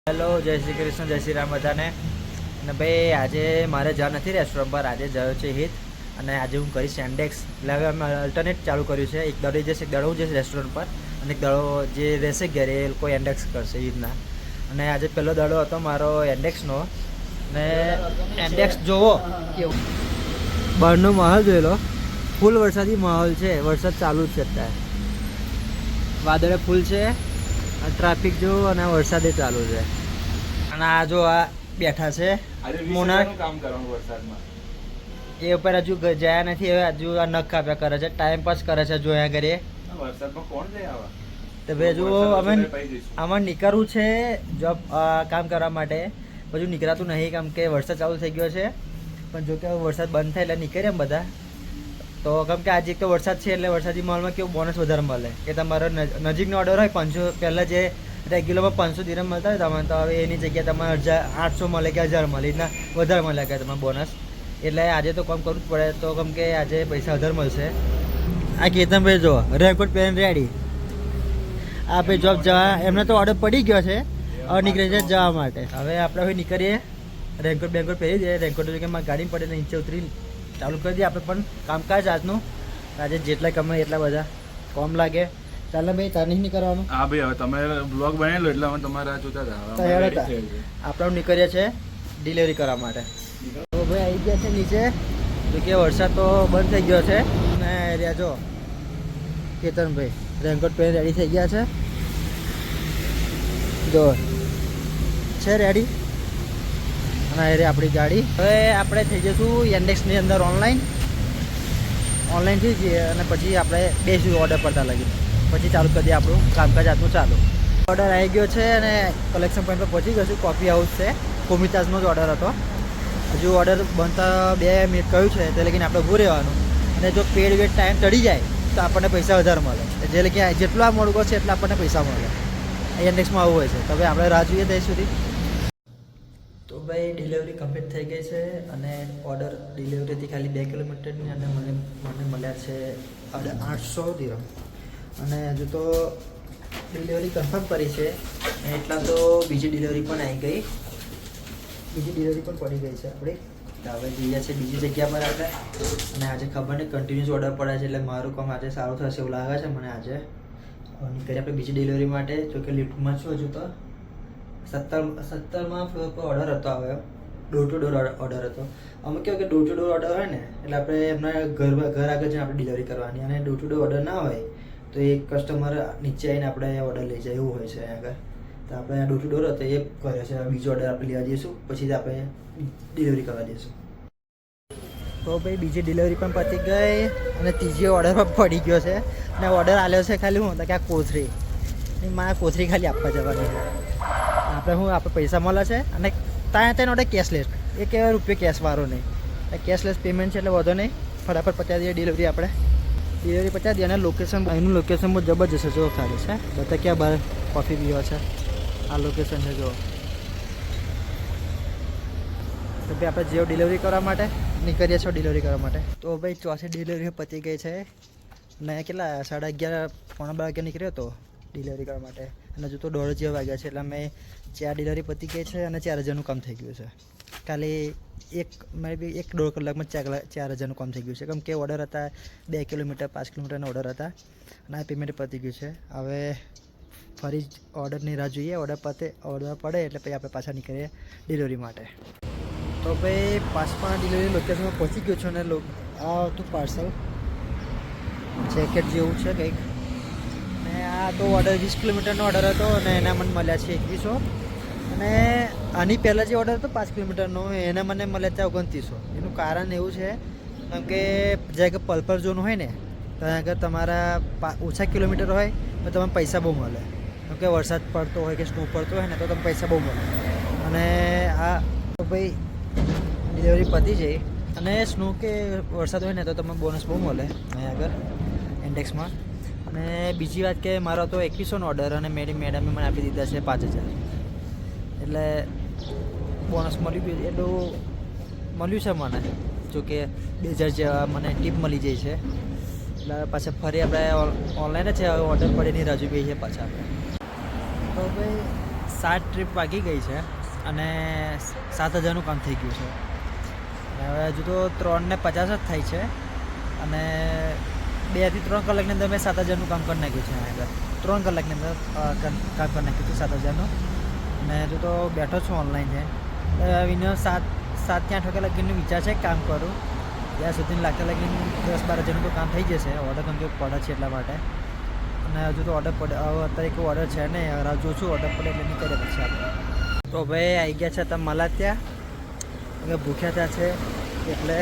Hello, જય શ્રી કૃષ્ણ, જય શ્રી રામ બધાને. અને ભાઈ આજે મારે જવા નથી રેસ્ટોરન્ટ પર, આજે ગયો છે હિત અને આજે હું કરીશ એન્ડેક્સ. એટલે હવે અમે અલ્ટરનેટ ચાલુ કર્યું છે, એક દડો જશે, એક દડો હું જઈશ રેસ્ટોરન્ટ પર અને એક દડો જે રહેશે ઘરે એ લોકો એન્ડેક્સ કરશે ઈદના. અને આજે પહેલો દડો હતો મારો એન્ડેક્સનો. ને એન્ડેક્સ જોવો કેવું બહારનો માહોલ જોઈ લો, ફૂલ વરસાદી માહોલ છે, વરસાદ ચાલુ જ છે અત્યારે, વાદળે ફૂલ છે, ટ્રાફિક જો અને વરસાદે ચાલુ છે. અને આ જો આ બેઠા છે મોનાર્ક, કામ કરવાનું વરસાદમાં એ ઉપર હજુ ગયા નથી, હવે હજુ આ નખ કાપ્યા કરે છે, ટાઈમ પાસ કરે છે જોયા કરીએ. વરસાદમાં કોણ જાય આવા? તો ભાઈ જો આમાં નીકળવું છે જોબ કામ કરવા માટે, બધું નીકળાતું નહીં કેમ કે વરસાદ ચાલુ થઈ ગયો છે. પણ જો કે વરસાદ બંધ થાય એટલે નીકળે એમ બધા. તો કેમ કે આજે એક તો વરસાદ છે એટલે વરસાદી માહોલમાં કેવું બોનસ વધારે મળે કે તમારો નજીકનો ઓર્ડર હોય 500, પહેલાં જે રેગ્યુલરમાં 500 દિરહમ મળતા હોય તમને, તો હવે એની જગ્યાએ તમારે 800 મળે કે 1000 મળે, એટલા વધારે મળે કે તમારે બોનસ. એટલે આજે તો કામ કરવું જ પડે, તો કેમ કે આજે પૈસા વધારે મળશે. આ કેતનભાઈ જો રેનકોટ પહેરીને રેડી, આ ભાઈ જોબ જવા, એમને તો ઓર્ડર પડી ગયો છે, હવે નીકળે છે જવા માટે. હવે આપણે હવે નીકળીએ, રેનકોટ પહેરી દઈએ, રેનકોટ કે મારી ગાડી પડે ને નીચે ઉતરી ચાલુ કરી દઈએ આપણે પણ કામકાજ આજનું. આજે જેટલા કમાય એટલા બધા કોમ લાગે. ચાલો ભાઈ, તાર નહીં કરવાનું. હા ભાઈ, હવે તમે બ્લોગ બનાવેલો એટલે અમે તમારા જોતા હતા. આપણે નીકળીએ છીએ ડિલિવરી કરવા માટે. તો ભાઈ આવી ગયા છે નીચે, તો કે વરસાદ તો બંધ થઈ ગયો છે અને રહ્યા જો કેતનભાઈ રેનકોટ પહેરી રેડી થઈ ગયા છે, જો છે રેડી. અને એ આપણી ગાડી. હવે આપણે થઈ જઈશું એન્ડેક્સની અંદર ઓનલાઈનથી જઈએ અને પછી આપણે બેસીશું ઓર્ડર પડતા લાગી, પછી ચાલુ કરી દઈએ આપણું કામકાજ આજનું ચાલુ. ઓર્ડર આવી ગયો છે અને કલેક્શન પોઈન્ટ પર પહોંચી ગયો છું. કોફી હાઉસ છે, કોમિતાસનો જ ઓર્ડર હતો. હજુ ઓર્ડર બનતા 2 મિનિટ કહ્યું છે, તે લગીને આપણે ઊભું રહેવાનું. અને જો પેડ વેટ ટાઈમ ચડી જાય તો આપણને પૈસા વધારે મળે, જે લગી જેટલું આ મોડું કરશે એટલા આપણને પૈસા મળે. એન્ડેક્સમાં આવું હોય છે. તો હવે આપણે રાહ જોઈએ ત્યાં સુધી. તો ભાઈ ડિલિવરી કમ્પ્લીટ થઈ ગઈ છે અને ઓર્ડર ડિલિવરીથી ખાલી 2 કિલોમીટરની અને મને મળ્યા છે 800 દિરહમ. અને હજુ તો ડિલિવરી કન્ફર્મ કરી છે એટલા તો બીજી ડિલિવરી પણ આવી ગઈ, બીજી ડિલિવરી પણ પડી ગઈ છે આપણી. હવે જઈએ છીએ બીજી જગ્યા પર આપણે. અને આજે ખબર નહીં કન્ટિન્યુઅસ ઓર્ડર પડે છે એટલે મારું કામ આજે સારું થશે એવું લાગે છે મને. આજે નીકળીએ આપણે બીજી ડિલિવરી માટે. જોકે લિફ્ટમાં છું હજુ તો. 17માં ફ્લોર પર ઓર્ડર હતો, આવ્યો ડોર ટુ ડોર ઓર્ડર હતો. અમે કેવું કે ડોર ટુ ડોર ઓર્ડર હોય ને એટલે આપણે એમના ઘર આગળ જઈને આપણે ડિલિવરી કરવાની, અને ડોર ટુ ડોર ઓર્ડર ના હોય તો એક કસ્ટમર નીચે આવીને આપણે ઓર્ડર લઈ જાય એવું હોય છે આગળ. તો આપણે ડોર ટુ ડોર હતો એ કર્યો છે. બીજો ઓર્ડર આપણે લેવા જઈશું, પછી આપણે ડિલિવરી કરવા જઈશું. તો ભાઈ બીજી ડિલિવરી પણ પતી ગઈ અને ત્રીજી ઓર્ડર પણ પડી ગયો છે. અને ઓર્ડર આવ્યો છે ખાલી હું કે આ કોથરી, મારા કોથરી ખાલી આપવા જવાની છે. આપણે પૈસા મળે છે અને ત્યાં ઓર્ડર કેશલેસ, એક રૂપિયો કેશવાળો નહીં, કેશલેસ પેમેન્ટ છે એટલે વધો નહીં. ફટાફટ પતાવી દઈએ ડિલિવરી આપણે. ડિલિવરી પતાવી દઈએ અને લોકેશન, અહીંનું લોકેશન બહુ જબરજસ્ત છે. જો ખાલી છે બધા ક્યાં બહાર કોફી પીવા છે, આ લોકેશન છે જો. તો ભાઈ આપણે જેવો ડિલિવરી કરવા માટે નીકળીએ છીએ ડિલિવરી કરવા માટે. તો ભાઈ ચોથી ડિલિવરી પતી ગઈ છે અને કેટલા 11:30 પોણા 12 વાગે નીકળ્યો હતો ડિલિવરી કરવા માટે. અને હજુ તો 1:30 જેવા વાગ્યા છે એટલે અમે 4 ડિલિવરી પતી ગઈ છે અને 4000નું કામ થઈ ગયું છે. ખાલી મે બી 1-1.5 કલાકમાં 4000નું કામ થઈ ગયું છે. કેમ કે ઓર્ડર હતા 2 કિલોમીટર 5 કિલોમીટરના ઓર્ડર હતા અને આ પેમેન્ટ પતી ગયું છે. હવે ફરી ઓર્ડરની રાહ જોઈએ, ઓર્ડર પડે એટલે પછી આપણે પાછા નીકળીએ ડિલિવરી માટે. તો ભાઈ પાછા ડિલિવરી લોકેશનમાં પહોંચી ગયો છું અને આ હતું પાર્સલ, જેકેટ જેવું છે કંઈક. અને આ તો ઓર્ડર 20 કિલોમીટરનો ઓર્ડર હતો અને એના મને મળ્યા છે 2100. અને આની પહેલાં જે ઓર્ડર હતો 5 કિલોમીટરનો એના મને મળ્યા છે 2900. એનું કારણ એવું છે કેમ કે જ્યાં કે પલ્પર ઝોન હોય ને ત્યાં આગળ તમારા ઓછા કિલોમીટર હોય તો તમને પૈસા બહુ મળે. કેમ કે વરસાદ પડતો હોય કે સ્નો પડતો હોય ને તો તમને પૈસા બહુ મળે. અને આ તો ભાઈ ડિલિવરી પતી જાય અને સ્નો કે વરસાદ હોય ને તો તમને બોનસ બહુ મળે અહીં આગળ એન્ડેક્સમાં. અને બીજી વાત કે મારો તો 2100નો ઓર્ડર અને મેડમે મને આપી દીધા છે 5000, એટલે બોનસ મળ્યું છે મને. જોકે 2000 જેવા મને ટીપ મળી જાય છે. એટલે પાછા ફરી આપણે ઓનલાઈન જ છે, હવે ઓર્ડર પડે એની રાહ જોઈએ છે પાછા આપણે. તો ભાઈ 7 ટ્રીપ વાગી ગઈ છે અને 7,000નું કામ થઈ ગયું છે. અને હવે હજુ તો 3:50 જ થાય છે અને 2 થી 3 કલાકની અંદર મેં 7,000નું કામ કરી નાખ્યું છે. આગળ 3 કલાકની અંદર કામ કરી નાખ્યું હતું 7,000નું. અને હજુ તો બેઠો છું ઓનલાઈન છે. મિનિમમ 7 થી 8 વાગ્યા લગીનું વિચાર છે કામ કરું. ત્યાં સુધી લાગતા લગીને 10-12 હજારનું તો કામ થઈ જશે. ઓર્ડર કમ્પ્લીટ પડે છે એટલા માટે. અને હજુ તો ઓર્ડર પડે, હવે અત્યારે કોઈ ઓર્ડર છે નહીં. રાહ જોઉં છું ઓર્ડર પડે એટલે નીકળે પછી આપણે. તો ભાઈ આવી ગયા છે તમે મલા ત્યાં, અમે ભૂખ્યા ત્યાં છે એટલે.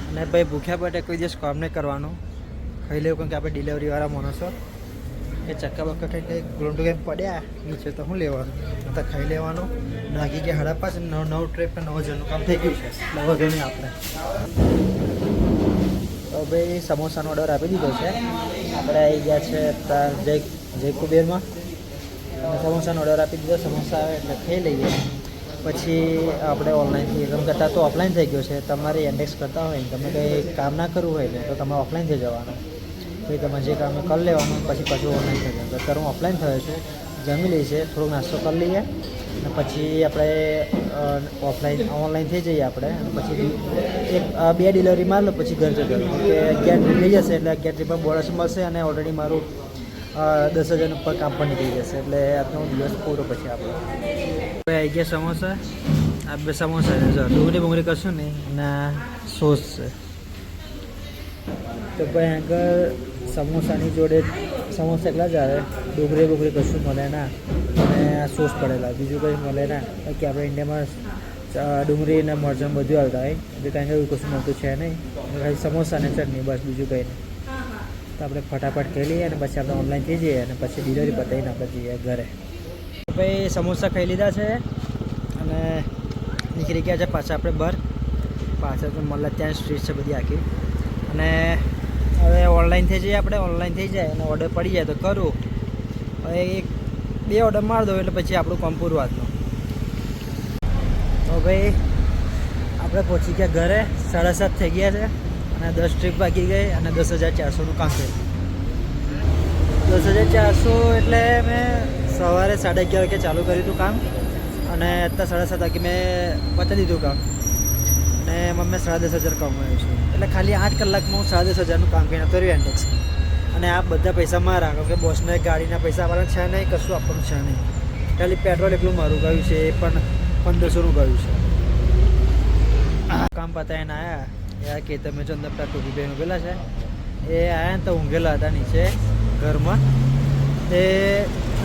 અને ભાઈ ભૂખ્યા માટે કોઈ દિવસ કામ નહીં કરવાનું, ખાઈ લેવું. કેમ કે આપણે ડિલિવરીવાળા માણસો કે ચક્કા બક્કા કંઈ કંઈ ગ્રોન્ટુ કેમ પડ્યા નીચે તો શું લેવાનું, તો ખાઈ લેવાનું. નાખી ગયા 5:30, 9 ટ્રીપ 9,000નું કામ થઈ ગયું છે. એટલે વગર નહીં આપણે. તો ભાઈ સમોસાનો ઓર્ડર આપી દીધો છે. આપણે આવી ગયા છે અત્યારે જય કુબેરમાં. સમોસાનો ઓર્ડર આપી દીધો. સમોસા આવે એટલે ખાઈ લઈએ. પછી આપણે ઓનલાઈનથી એમ કરતાં તો ઓફલાઈન થઈ ગયો છે. તમારે ઇન્ડેક્સ કરતા હોય, તમે કંઈ કામ ના કરવું હોય ને તો તમારે ઓફલાઈન થઈ જવાનું. પછી તમે જે કામ કરી લેવાનું, પછી પાછું ઓનલાઈન થઈ જવાનું. અત્યારે હું ઓફલાઈન થયો છું, જમી લઈએ છીએ, થોડોક નાસ્તો કરી લઈએ અને પછી આપણે ઓનલાઈન થઈ જઈએ આપણે. અને પછી 2 ડિલિવરી માર લો પછી ઘર જતો રહું. કે 11 ટ્રીપ થઈ જશે એટલે 11 ટ્રીપમાં બોનસ મળશે અને ઓલરેડી મારું 10,000 ઉપર કામ પણ નીકળી જશે. એટલે આજનો દિવસ પૂરો પછી આપણે આવી ગયા સમોસા. આ 2 સમોસા છે, જો ડુંગળી કરશું નહીં અને સોસ છે. તો ભાઈ આગળ સમોસાની જોડે સમોસા એટલા જ આવે, ડુંગળી કશું મળે ના અને સોસ પડેલા, બીજું કંઈ મળે ના. કે આપણે ઇન્ડિયામાં ડુંગળી અને મરચાં બધું આવતા હોય એટલે કારણ કે એવું કશું મળતું છે નહીં. ખાલી સમોસા અને ચટણી, બસ બીજું કંઈ નહીં. તો આપણે ફટાફટ ખાઈ લઈએ અને પછી આપણે ઓનલાઈન થઈ જઈએ અને પછી ડિલિવરી પતાવીને આપણે જઈએ ઘરે. ભાઈ સમોસા ખાઈ લીધા છે અને નીકળી ગયા છે પાછા આપણે બહાર. પાછળ તો મળે ત્યાં સ્ટ્રીટ છે બધી આખી. અને હવે ઓનલાઈન થઈ જઈએ આપણે. ઓનલાઈન થઈ જાય અને ઓર્ડર પડી જાય તો કરું. હવે 2 ઓર્ડર મારી દો એટલે પછી આપણું કામ પૂરું આજનું. તો ભાઈ આપણે પહોંચી ગયા ઘરે. 7:30 થઈ ગયા છે અને 10 ટ્રીપ વાગી ગઈ અને 10,400નું કામ થયું. 10,400 એટલે મેં સવારે 11:30 વાગે ચાલુ કર્યું હતું કામ અને અત્યારે 7:30 વાગે મેં પતાવી દીધું કામ. અને એમાં મેં 10,500 કમાયું છું. એટલે ખાલી 8 કલાકમાં હું 10,500નું કામ કરીને કર્યું ઇન્ડેક્સ. અને આ બધા પૈસા મારા, કેમ કે બોસને ગાડીના પૈસા આપવાના છે નહીં, કશું આપવાનું છે નહીં. ખાલી પેટ્રોલ એટલું મારું ગયું છે, એ પણ 1,500નું ગયું છે. કામ પતાવીને આવ્યા યાર કે તમે જો અંદર પેલા ટોપીભાઈ ઊંઘેલા છે, એ આવ્યા ને તો ઊંઘેલા હતા નીચે ઘરમાં. તે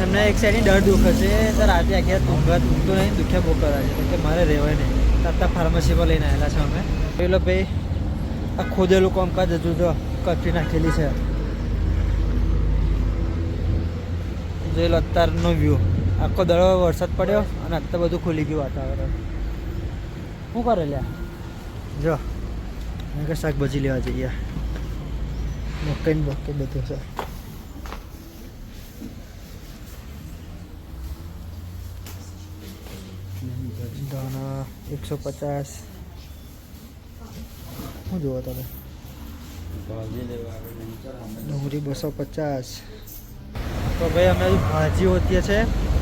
એમને એક સાઈડની ડર દુખે છે. તો રાતે આખી રાત ઊંઘતો નહીં, દુખ્યા બહુ કરા છે કે મારે રહેવાય નહીં. અત્યારે ફાર્મસીમાં લઈને આવેલા છે અમે. પેલો ભાઈ આ ખોદેલું કામકાજ હજુ તો કચરી નાખેલી છે. જોઈ લો અત્યારનો વ્યૂ. આખો દડો વરસાદ પડ્યો અને અત્યારે બધું ખુલી ગયું વાતાવરણ. શું કરે લ્યા? જો કે શાકભાજી લેવા જઈએ. મકાઈ બકે બધું છે. દાણા 150. શું જોવો તમે? ડુંગળી 250. તો ભાઈ અમે ભાજી હોતી છે,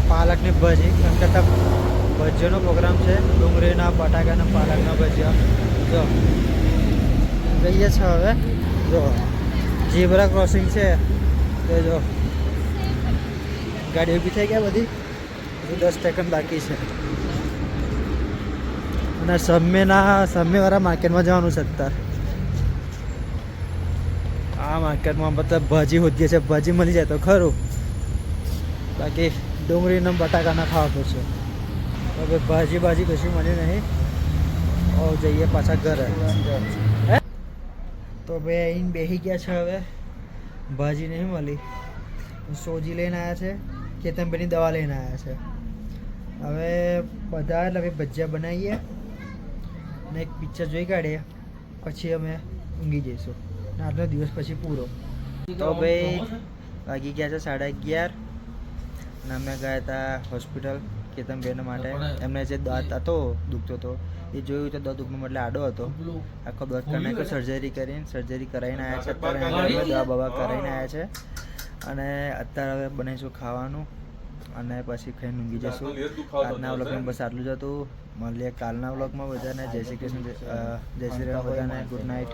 પાલકની ભાજી. કેમ કે ભજીયાનો પ્રોગ્રામ છે, ડુંગળીના, બટાકાના, પાલકના ભજીયા. જો જઈએ છે હવે. જો ઝીબ્રા ક્રોસિંગ છે તો જો ગાડી ઊભી થઈ ગયા બધી. 10 સેકન્ડ બાકી છે અને સામેવાળા માર્કેટમાં જવાનું છે અત્યારે. આ માર્કેટમાં બધા ભાજી હોતી છે, ભાજી મળી જાય તો ખરું, બાકી ડુંગળીના બટાકાના ખાવા પડશે. હવે ભાજી કશું મળી નહીં. જઈએ પાછા ઘરે. તો ભાઈ આવીને બેસી ગયા છે. હવે ભાજી નહીં મળી, સોજી લઈને આવ્યા છે, કેતનભાઈની દવા લઈને આવ્યા છે. હવે બધા એટલે ભાઈ ભજીયા બનાવીએ ને એક પિક્ચર જોઈ કાઢીએ, પછી અમે ઊંઘી જઈશું. આજનો દિવસ પછી પૂરો. તો ભાઈ વાગી ગયા છે 11:30 અને અમે ગયા હતા હોસ્પિટલ કેતનભાઈના માટે. એમને જે દાંત હતો દુખતો હતો એ જોયું તો દાંત દુખનો એટલે આડો હતો. આખો દાંત કરીને સર્જરી કરાવીને આવ્યા છે. અત્યારે દવા બવા કરાવીને આવ્યા છે અને અત્યારે હવે બનાવીશું ખાવાનું. અને પછી ખાઈને ઊંઘી જશું. આજના વ્લોગમાં બસ આટલું જ હતું. મળીએ કાલના વ્લોગમાં. બધાને જય શ્રી કૃષ્ણ, જય શ્રી રામ, બધાને ગુડ નાઇટ.